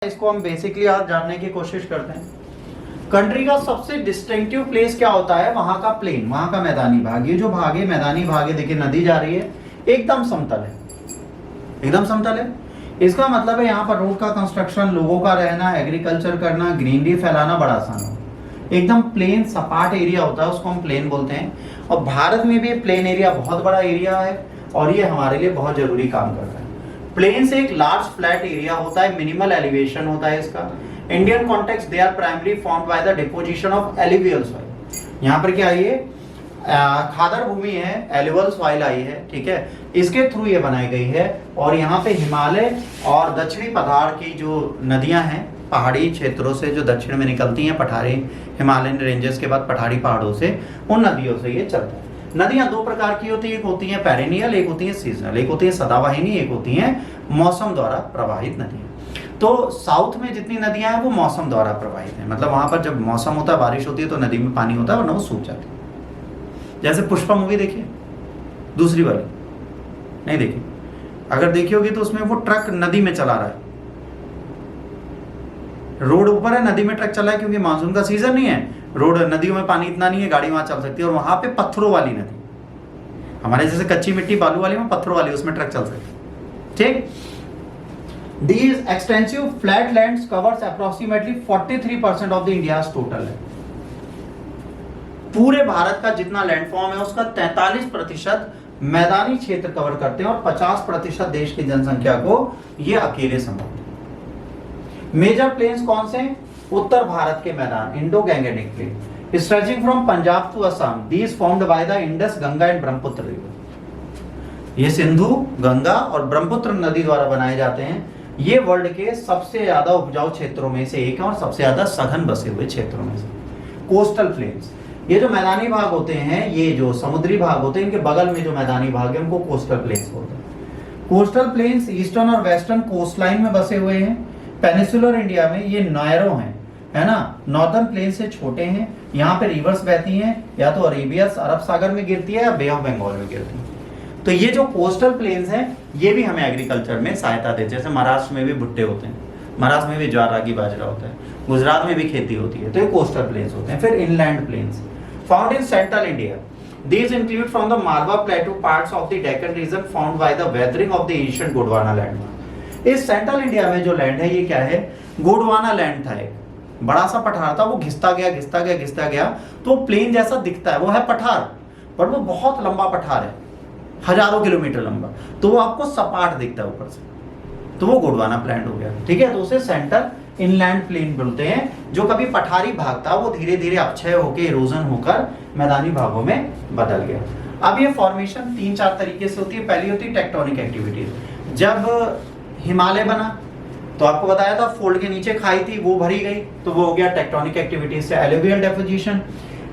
इसको हम बेसिकली आज जानने की कोशिश करते हैं। कंट्री का सबसे डिस्टिंक्टिव प्लेस क्या होता है? वहां का प्लेन, वहां का मैदानी भाग। ये जो भाग है मैदानी भाग है, देखिए नदी जा रही है, एकदम समतल है, एकदम समतल है। इसका मतलब है यहाँ पर रोड का कंस्ट्रक्शन, लोगों का रहना, एग्रीकल्चर करना, ग्रीनरी फैलाना बड़ा आसान हो। एकदम प्लेन सपाट एरिया होता है, उसको हम प्लेन बोलते हैं। और भारत में भी प्लेन एरिया बहुत बड़ा एरिया है और ये हमारे लिए बहुत जरूरी काम करता है। प्लेन से एक लार्ज फ्लैट एरिया होता है, मिनिमल एलिवेशन होता है इसका। Indian context they are primary formed by the deposition of alluvial soil. यहाँ पर क्या है? ये खादर भूमि है, एलुवियल सॉइल आई है, ठीक है, इसके थ्रू ये बनाई गई है। और यहाँ पे हिमालय और दक्षिणी पठार की जो नदियां हैं, पहाड़ी क्षेत्रों से जो दक्षिण में निकलती हैं, पठारी हिमालयन रेंजेस के बाद पठारी पहाड़ों से, उन नदियों से ये चलता है। नदियां दो प्रकार की होती है, एक होती है पेरिनियल, एक होती है सीजनल। एक होती है सदावाहिनी, एक होती है मौसम द्वारा प्रवाहित नदियां। तो साउथ में जितनी नदियां हैं वो मौसम द्वारा प्रवाहित हैं, मतलब वहां पर जब मौसम होता है, बारिश होती है तो नदी में पानी होता है, वरना वो सूख जाती है। जैसे पुष्पा मूवी देखिए, दूसरी वाली नहीं देखी, अगर देखी होगी तो उसमें वो ट्रक नदी में चला रहा है, रोड ऊपर है, नदी में ट्रक चला है, क्योंकि मानसून का सीजन नहीं है, रोड नदियों में पानी इतना नहीं है, गाड़ी वहां चल सकती है। और वहां पे पत्थरों वाली नदी, हमारे जैसे कच्ची मिट्टी बालू वाली में पत्थरों वाली, उसमें ट्रक चल सकती है, ठीक। These extensive flat lands covers approximately 43% of the India's total है। पूरे भारत का जितना लैंडफॉर्म है उसका 43% मैदानी क्षेत्र कवर करते हैं और 50% देश की जनसंख्या को ये अकेले संभालते हैं। मेजर प्लेन्स कौन से? उत्तर भारत के मैदान, Indo Gangetic plain stretching from Punjab to Assam, these formed by the Indus, Ganga and Brahmaputra river. ये सिंधु, गंगा और ब्रह्मपुत्र नदी द्वारा बनाए जाते हैं। ये वर्ल्ड के सबसे ज्यादा उपजाऊ क्षेत्रों में से एक है और सबसे ज्यादा सघन बसे हुए क्षेत्रों में से। कोस्टल प्लेन्स, ये जो मैदानी भाग होते हैं, ये जो समुद्री भाग होते हैं, इनके बगल में जो मैदानी भाग है उनको कोस्टल प्लेन्स बोलते हैं। कोस्टल प्लेन्स ईस्टर्न और वेस्टर्न कोस्टलाइन में बसे हुए हैं। पेनिसुलर इंडिया में ये नैरो हैं, है ना, नॉर्दर्न प्लेन से छोटे हैं। यहाँ पे रिवर्स बहती हैं, या तो अरेबियस अरब सागर में गिरती है या बे ऑफ बंगाल में गिरती है। तो ये जो कोस्टल प्लेन्स हैं ये भी हमें एग्रीकल्चर में सहायता देते हैं। जैसे महाराष्ट्र में भी भुट्टे होते हैं, महाराष्ट्र में भी ज्वार रागी बाजरा होता है, गुजरात में भी खेती होती है, तो ये कोस्टल प्लेन्स होते हैं। फिर inland plains found in central India, these include from the Malwa Plateau parts of the Deccan region formed by the weathering of the ancient Gondwana land। इस सेंट्रल इंडिया में जो लैंड है ये क्या है? गोंडवाना लैंड था, एक बड़ा सा पठार था, वो घिसता गया घिसता गया घिसता गया, तो प्लेन जैसा दिखता है, वो है पठार, पर वो बहुत लंबा पठार है, हजारों किलोमीटर लंबा, तो वो आपको सपाट दिखता है ऊपर से, तो वो गोंडवाना प्लेन हो गया, ठीक है। तो उसे सेंट्रल इनलैंड प्लेन बोलते हैं। जो कभी पठारी भाग था वो धीरे धीरे अपक्षय होकर, इरोजन होकर मैदानी भागों में बदल गया। अब ये फॉर्मेशन 3-4 तरीके से होती है। पहली होती है टेक्टोनिक एक्टिविटीज। जब हिमालय बना तो आपको बताया था फोल्ड के नीचे खाई थी, वो भरी गई, तो वो हो गया टेक्टोनिक एक्टिविटीज से एलुवियल डेपोजिशन।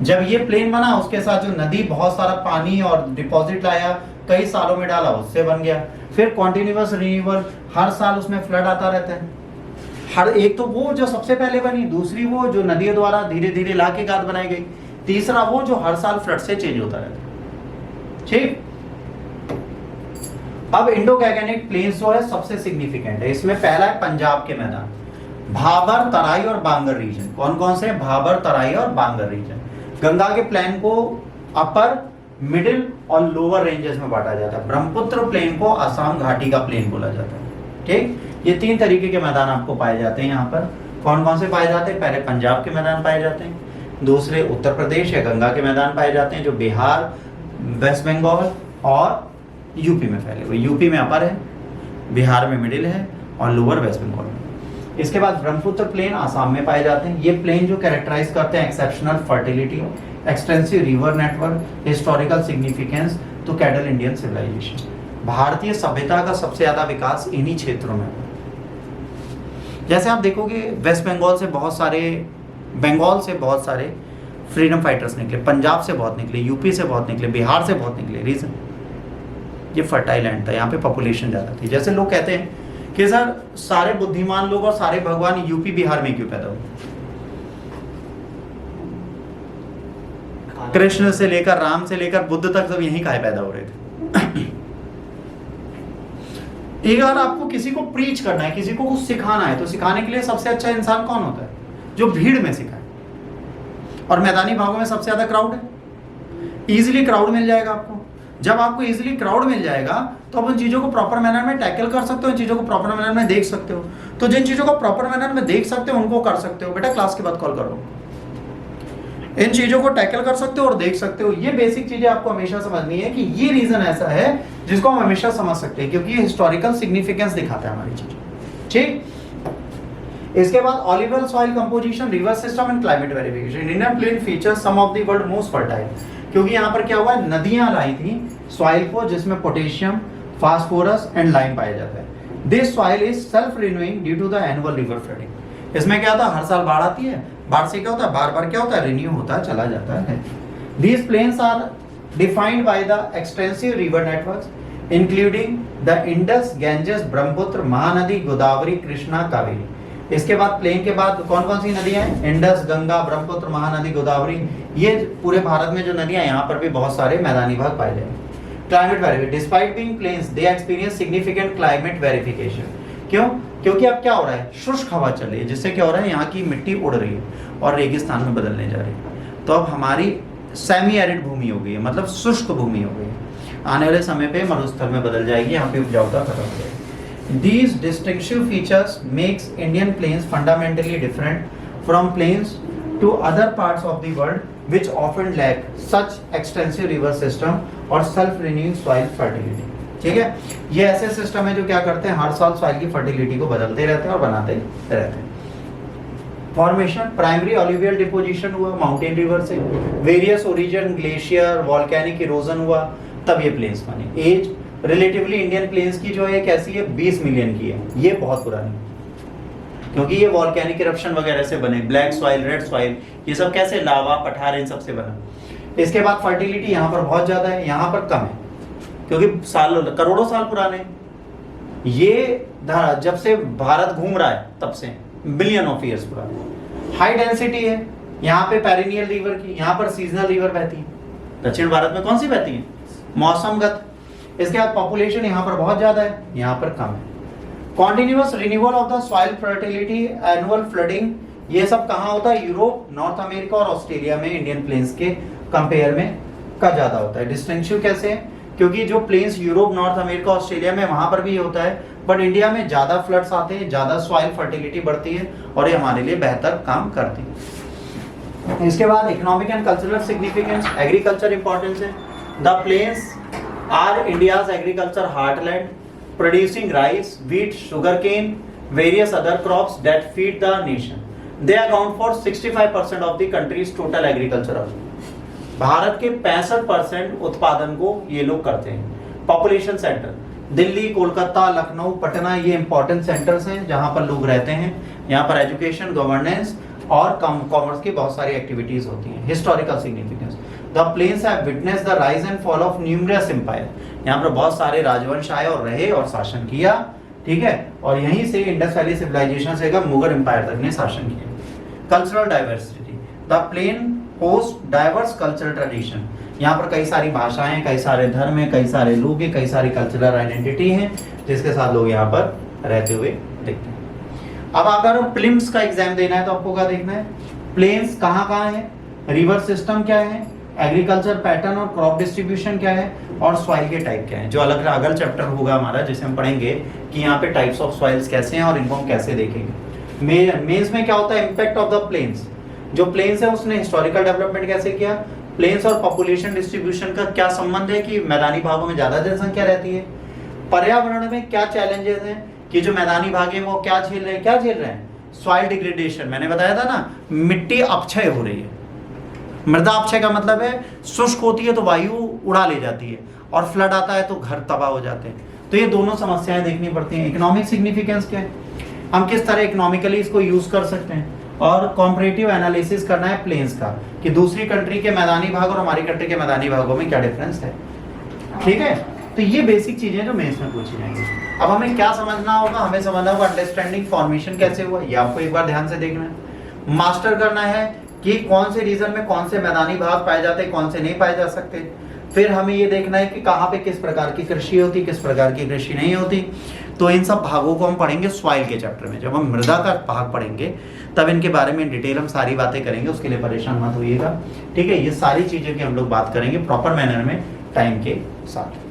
जब ये प्लेन बना उसके साथ जो नदी बहुत सारा पानी और डिपॉजिट लाया, कई सालों में डाला, उससे बन गया। फिर कॉन्टिन्यूअस रिन्यूअल, हर साल उसमें फ्लड आता रहता है। हर एक तो वो जो सबसे पहले बनी, दूसरी वो जो नदियों द्वारा धीरे धीरे ला के गाद बनाई गई, तीसरा वो जो हर साल फ्लड से चेंज होता रहता है, ठीक। अब इंडो गैंगेटिक प्लेन्स जो है सबसे सिग्निफिकेंट है। इसमें पहला है पंजाब के मैदान, भाबर, तराई और बांगर रीजन। कौन कौन से? भाबर, तराई और बांगर रीजन। गंगा के प्लेन को अपर, मिडिल और लोअर रेंजेस में बांटा जाता है। ब्रह्मपुत्र प्लेन को असम घाटी का प्लेन बोला जाता है, ठीक। ये 3 तरीके के मैदान आपको पाए जाते हैं यहाँ पर। कौन कौन से पाए जाते हैं? पहले पंजाब के मैदान पाए जाते हैं, दूसरे उत्तर प्रदेश या गंगा के मैदान पाए जाते हैं, जो बिहार, वेस्ट बंगाल और यूपी में फैले हुए। यूपी में अपर है, बिहार में मिडिल है और लोअर वेस्ट बंगाल में। इसके बाद ब्रह्मपुत्र प्लेन आसाम में पाए जाते हैं। ये प्लेन जो कैरेक्टराइज करते हैं exceptional fertility, extensive river network, historical significance, तो कैडल इंडियन सिविलाइजेशन। भारतीय सभ्यता का सबसे ज्यादा विकास इन्हीं क्षेत्रों में हुआ। जैसे आप देखोगे वेस्ट बंगाल से बहुत सारे, बंगाल से बहुत सारे फ्रीडम फाइटर्स निकले, पंजाब से बहुत निकले, यूपी से बहुत निकले, बिहार से बहुत निकले। रीजन ये फर्टाइल लैंड था, यहाँ पे पॉपुलेशन ज्यादा थी। जैसे लोग कहते हैं कि सर सारे बुद्धिमान लोग और सारे भगवान यूपी बिहार में क्यों पैदा हुए? कृष्ण से लेकर राम से लेकर बुद्ध तक सब यहीं काहे पैदा हो रहे थे? एक बार आपको किसी को प्रीच करना है, किसी को कुछ सिखाना है, तो सिखाने के लिए सबसे अच्छा इंसान कौन होता है? जो भीड़ में सिखाए। और मैदानी भागों में सबसे ज्यादा क्राउड है, इजीली क्राउड मिल जाएगा आपको। जब आपको इजीली क्राउड मिल जाएगा तो आप उन चीजों को प्रॉपर मैनर में टैकल कर सकते हो, इन चीजों को प्रॉपर मैनर में देख सकते हो। तो जिन चीजों को प्रॉपर मैनर में देख सकते हो उनको कर सकते हो। बेटा क्लास के बाद कॉल कर लो। इन चीजों को टैकल कर सकते हो और देख सकते हो। ये बेसिक चीजें आपको हमेशा समझनी है कि ये रीजन ऐसा है जिसको हम हमेशा समझ सकते हैं, क्योंकि ये हिस्टोरिकल सिग्निफिकेंस दिखाता है हमारी चीजें। ठीक। इसके बाद alluvial soil composition, river system and climate verification. Indian plain features some of the world most fertile, क्योंकि यहाँ पर क्या हुआ, नदियां लाई थी सॉइल को जिसमें पोटेशियम, फास्फोरस एंड लाइम पाया जाता है। This soil is self renewing due to the annual river flooding. इसमें क्या होता है, हर साल बाढ़ आती है, बाढ़ से क्या होता है, बार बार क्या होता है, रिन्यू होता चला जाता है। These plains are defined by the extensive river networks including the Indus, Ganges, Brahmaputra, Mahanadi, Godavari, Krishna, Kaveri. इसके बाद प्लेन के बाद कौन कौन सी नदियां हैं? इंडस, गंगा, ब्रह्मपुत्र, महानदी, गोदावरी। ये पूरे भारत में जो नदियां हैं, यहाँ पर भी बहुत सारे मैदानी भाग पाए जाएंगे। Climate verification, despite being plains they experience significant climate verification. क्यों? क्योंकि अब क्या हो रहा है, शुष्क हवा चल रही है, जिससे क्या हो रहा है, यहाँ की मिट्टी उड़ रही है और रेगिस्तान में बदलने जा रही है। तो अब हमारी सेमी एरिड भूमि हो गई है, मतलब शुष्क भूमि हो गई है। आने वाले समय पे मरुस्थल में बदल जाएगी, यहाँ पे उपजाऊता खत्म हो जाएगी। These distinctive features makes Indian plains fundamentally different from plains to other parts of the world, which often lack such extensive river system और self-renewing soil fertility। ठीक है, ये ऐसे सिस्टम है जो क्या करते हैं, हर साल सॉइल की फर्टिलिटी को बदलते रहते हैं और बनाते रहते हैं। फॉर्मेशन, प्राइमरी ऑलिवियल डिपोजिशन हुआ माउंटेन रिवर से, various origin, glacier, volcanic erosion हुआ, तब ये प्लेन्स बने। एज रिलेटिवली इंडियन प्लेन्स की जो है कैसी है, 20 मिलियन की है। ये बहुत पुरानी, क्योंकि ये वॉल्केनिक इरप्शन वगैरह से बने। ब्लैक सॉइल, रेड सॉइल, ये सब कैसे, लावा, पठार, इन सब से बना। इसके बाद फर्टिलिटी यहाँ पर बहुत ज्यादा है, यहाँ पर कम है, क्योंकि साल करोड़ों साल पुराने। ये जब से भारत घूम रहा है तब से, बिलियन ऑफ ईयर्स पुराने। हाई डेंसिटी है यहाँ पे पेरिनियल रिवर की, यहाँ पर सीजनल रिवर बहती है। दक्षिण भारत में कौन सी बहती है, मौसमगत। इसके बाद पॉपुलेशन यहाँ पर बहुत ज्यादा है, यहाँ पर कम है। Continuous renewal of the soil fertility, annual flooding, ये सब कहाँ होता है, यूरोप, नॉर्थ अमेरिका और ऑस्ट्रेलिया में इंडियन प्लेन्स के कंपेयर में का ज्यादा होता है। डिस्टिंक्शन कैसे है, क्योंकि जो plains Europe, North America, Australia में, वहां पर भी ये होता है, बट इंडिया में ज्यादा फ्लड्स आते हैं, ज्यादा सॉइल फर्टिलिटी बढ़ती है और ये हमारे लिए बेहतर काम करती है। इसके बाद economic and cultural significance, agriculture importance है। The plains are India's agriculture heartland, producing rice, wheat, sugarcane, various other crops that feed the nation. They account for 65% of the country's total agriculture. Bharat के 65% उत्पादन को ये लोग करते हैं। Population centre, Delhi, Kolkata, Lucknow, Patna, ये important centres हैं जहां पर लोग रहते हैं। यहाँ पर एजुकेशन, गवर्नेंस और कॉमर्स की बहुत सारी एक्टिविटीज होती हैं। Historical significance, the plains have witnessed the rise and fall of numerous empire. यहाँ पर बहुत सारे राजवंश आए और रहे और शासन किया, ठीक है, और यहीं से इंडस वैली सिविलाइजेशन से मुगल एम्पायर तक ने शासन किया। Cultural diversity, the plain host diverse cultural tradition. यहाँ पर कई सारी भाषाएं, कई सारे धर्म हैं, कई सारे लोग हैं, कई सारी कल्चरल आइडेंटिटी हैं, जिसके साथ लोग यहाँ पर रहते हुए दिखते हैं। अब अगर प्लिम्स का एग्जाम देना है तो आपको क्या देखना है, प्लेन्स कहाँ कहाँ है, रिवर सिस्टम क्या है, एग्रीकल्चर पैटर्न और क्रॉप डिस्ट्रीब्यूशन क्या है, और सॉइल के टाइप क्या है। जो अलग अगला चैप्टर होगा हमारा, जिसे हम पढ़ेंगे कि यहाँ पे टाइप्स ऑफ सॉइल्स कैसे हैं और इनको हम कैसे देखेंगे। मेंस में क्या होता है, इंपैक्ट ऑफ द प्लेन्स। जो प्लेन्स है उसने हिस्टोरिकल डेवलपमेंट कैसे किया, प्लेन्स और पॉपुलेशन डिस्ट्रीब्यूशन का क्या संबंध है कि मैदानी भागों में ज्यादा जनसंख्या रहती है। पर्यावरण में क्या चैलेंजेस हैं कि जो मैदानी भाग है वो क्या झेल रहे हैं, सॉइल डिग्रेडेशन। मैंने बताया था ना, मिट्टी अपक्षय हो रही है। मृदा अपक्षय का मतलब है शुष्क होती है तो वायु उड़ा ले जाती है, और फ्लड आता है तो घर तबाह हो जाते हैं। तो ये दोनों समस्याएं देखनी पड़ती हैं। इकोनॉमिक सिग्निफिकेंस क्या है, हम किस तरह इकोनॉमिकली इसको यूज कर सकते हैं, और कॉम्परेटिव एनालिसिस करना है प्लेन्स का कि दूसरी कंट्री के मैदानी भाग और हमारी कंट्री के मैदानी भागों में क्या डिफरेंस है। ठीक है, तो ये बेसिक चीजें जो मेंस में पूछी जाएंगी। अब हमें क्या समझना होगा, हमें समझना होगा अंडरस्टैंडिंग फॉर्मेशन कैसे हुआ, ये आपको एक बार ध्यान से देखना है। मास्टर करना है कि कौन से रीजन में कौन से मैदानी भाग पाए जाते हैं, कौन से नहीं पाए जा सकते। फिर हमें ये देखना है कि कहाँ पे किस प्रकार की कृषि होती, किस प्रकार की कृषि नहीं होती। तो इन सब भागों को हम पढ़ेंगे सॉइल के चैप्टर में। जब हम मृदा का भाग पढ़ेंगे तब इनके बारे में डिटेल हम सारी बातें करेंगे, उसके लिए परेशान मत होइएगा, ठीक है। ये सारी चीजें की हम लोग बात करेंगे प्रॉपर मैनर में टाइम के साथ।